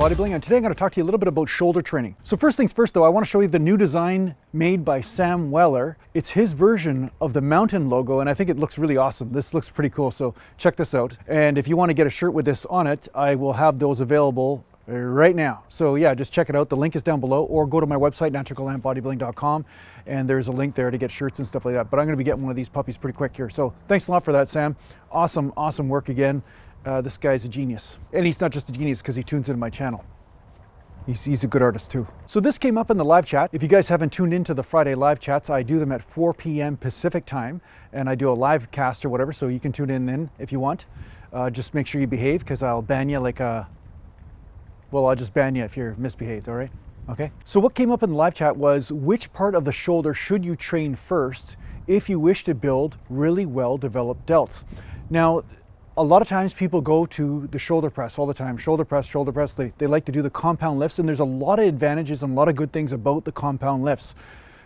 Bodybuilding, and today I'm going to talk to you a little bit about shoulder training. So first things first though, I want to show you the new design made by Sam Weller. It's his version of the mountain logo, and I think it looks really awesome. This looks pretty cool, so check this out. And if you want to get a shirt with this on it, I will have those available right now. So yeah, just check it out. The link is down below, or go to my website, naturalglambodybuilding.com, and there's a link there to get shirts and stuff like that. But I'm going to be getting one of these puppies pretty quick here. So thanks a lot for that, Sam. Awesome work again. This guy's a genius. And he's not just a genius because he tunes into my channel. He's a good artist too. So this came up in the live chat. If you guys haven't tuned into the Friday live chats, I do them at 4 p.m. Pacific time, and I do a live cast or whatever, so you can tune in then if you want. Just make sure you behave, because I'll ban you like a... Well, I'll just ban you if you're misbehaved, all right? Okay. So what came up in the live chat was, which part of the shoulder should you train first if you wish to build really well-developed delts? Now, a lot of times people go to the shoulder press all the time. Shoulder press. They like to do the compound lifts, and there's a lot of advantages and a lot of good things about the compound lifts.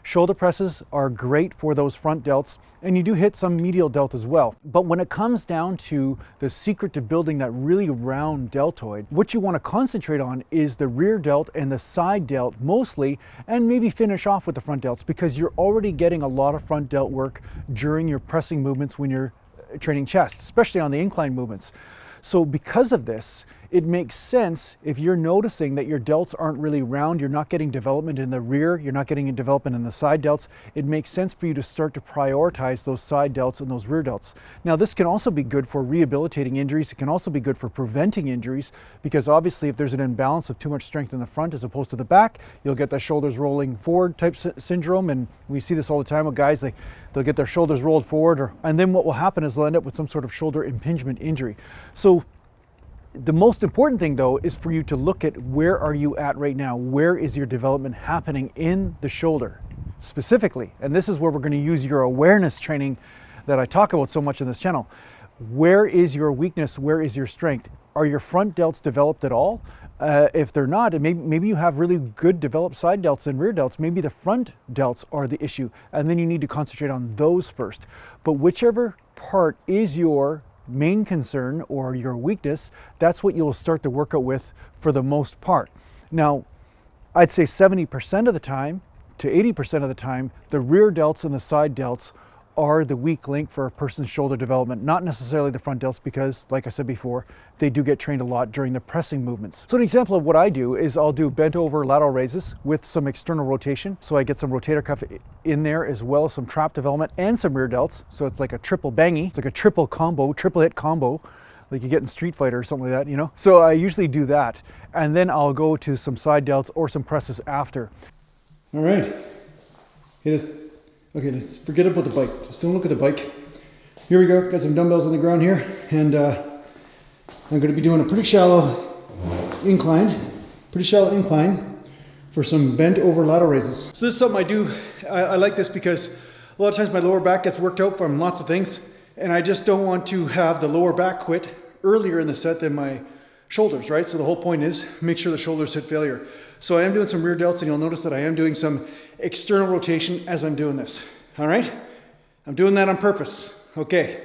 Shoulder presses are great for those front delts, and you do hit some medial delt as well. But when it comes down to the secret to building that really round deltoid, what you want to concentrate on is the rear delt and the side delt mostly, and maybe finish off with the front delts, because you're already getting a lot of front delt work during your pressing movements when you're training chest, especially on the incline movements. So because of this, it makes sense if you're noticing that your delts aren't really round, you're not getting development in the rear, you're not getting development in the side delts, it makes sense for you to start to prioritize those side delts and those rear delts. Now this can also be good for rehabilitating injuries, it can also be good for preventing injuries, because obviously if there's an imbalance of too much strength in the front as opposed to the back, you'll get that shoulders rolling forward type syndrome, and we see this all the time with guys, they'll get their shoulders rolled forward, and then what will happen is they'll end up with some sort of shoulder impingement injury. So the most important thing though is for you to look at, where are you at right now? Where is your development happening in the shoulder specifically? And this is where we're going to use your awareness training that I talk about so much in this channel. Where is your weakness? Where is your strength? Are your front delts developed at all? If they're not, and maybe you have really good developed side delts and rear delts, maybe the front delts are the issue, and then you need to concentrate on those first. But whichever part is your main concern or your weakness, that's what you'll start to work out with for the most part. Now, I'd say 70% of the time to 80% of the time, the rear delts and the side delts are the weak link for a person's shoulder development, not necessarily the front delts, because like I said before, they do get trained a lot during the pressing movements. So an example of what I do is I'll do bent over lateral raises with some external rotation. So I get some rotator cuff in there, as well as some trap development and some rear delts. So it's like a triple bangy. It's like a triple combo, triple hit combo, like you get in Street Fighter or something like that, you know? So I usually do that. And then I'll go to some side delts or some presses after. All right. Okay, let's forget about the bike. Just don't look at the bike. Here we go. Got some dumbbells on the ground here, and I'm going to be doing a pretty shallow incline for some bent over lateral raises. So this is something I do. I like this because a lot of times my lower back gets worked out from lots of things, and I just don't want to have the lower back quit earlier in the set than my shoulders, right? So the whole point is make sure the shoulders hit failure. So I am doing some rear delts, and you'll notice that I am doing some external rotation as I'm doing this. All right? I'm doing that on purpose. Okay.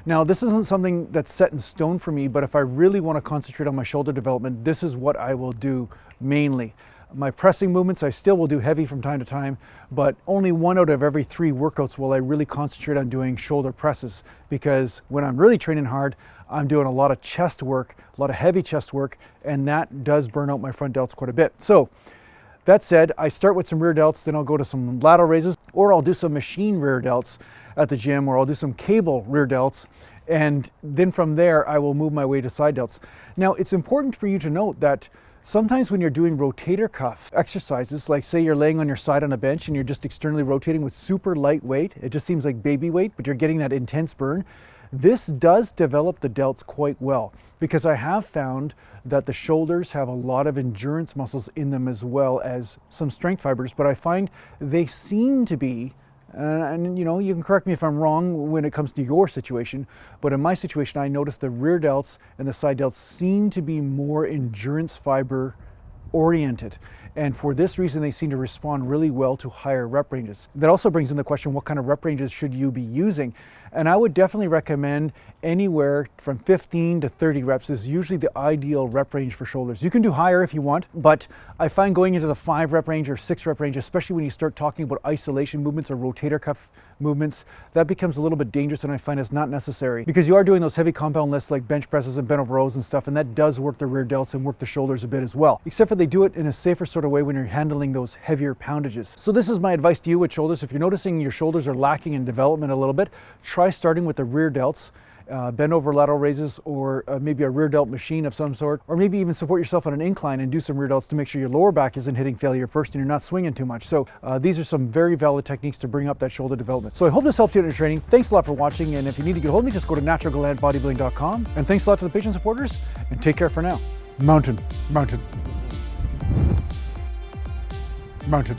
Now, this isn't something that's set in stone for me, but if I really want to concentrate on my shoulder development, this is what I will do mainly. My pressing movements, I still will do heavy from time to time, but only 1 out of every 3 workouts will I really concentrate on doing shoulder presses, because when I'm really training hard, I'm doing a lot of chest work, a lot of heavy chest work, and that does burn out my front delts quite a bit. So that said, I start with some rear delts, then I'll go to some lateral raises, or I'll do some machine rear delts at the gym, or I'll do some cable rear delts, and then from there I will move my way to side delts. Now, it's important for you to note that sometimes when you're doing rotator cuff exercises, like say you're laying on your side on a bench and you're just externally rotating with super light weight, it just seems like baby weight, but you're getting that intense burn, this does develop the delts quite well, because I have found that the shoulders have a lot of endurance muscles in them as well as some strength fibers, but I find they seem to be, and you know, you can correct me if I'm wrong when it comes to your situation, but in my situation, I noticed the rear delts and the side delts seem to be more endurance fiber oriented. And for this reason, they seem to respond really well to higher rep ranges. That also brings in the question, what kind of rep ranges should you be using? And I would definitely recommend anywhere from 15 to 30 reps is usually the ideal rep range for shoulders. You can do higher if you want, but I find going into the 5 rep range or 6 rep range, especially when you start talking about isolation movements or rotator cuff movements, that becomes a little bit dangerous, and I find it's not necessary, because you are doing those heavy compound lifts like bench presses and bent over rows and stuff, and that does work the rear delts and work the shoulders a bit as well, except for they do it in a safer sort of way when you're handling those heavier poundages. So this is my advice to you with shoulders. If you're noticing your shoulders are lacking in development a little bit, try starting with the rear delts, bend over lateral raises, or maybe a rear delt machine of some sort, or maybe even support yourself on an incline and do some rear delts to make sure your lower back isn't hitting failure first and you're not swinging too much. So these are some very valid techniques to bring up that shoulder development. So I hope this helped you in your training. Thanks a lot for watching, and if you need to get hold of me, just go to naturalgalantbodybuilding.com. And thanks a lot to the patient supporters, and take care for now. Mountain, mountain, mountain.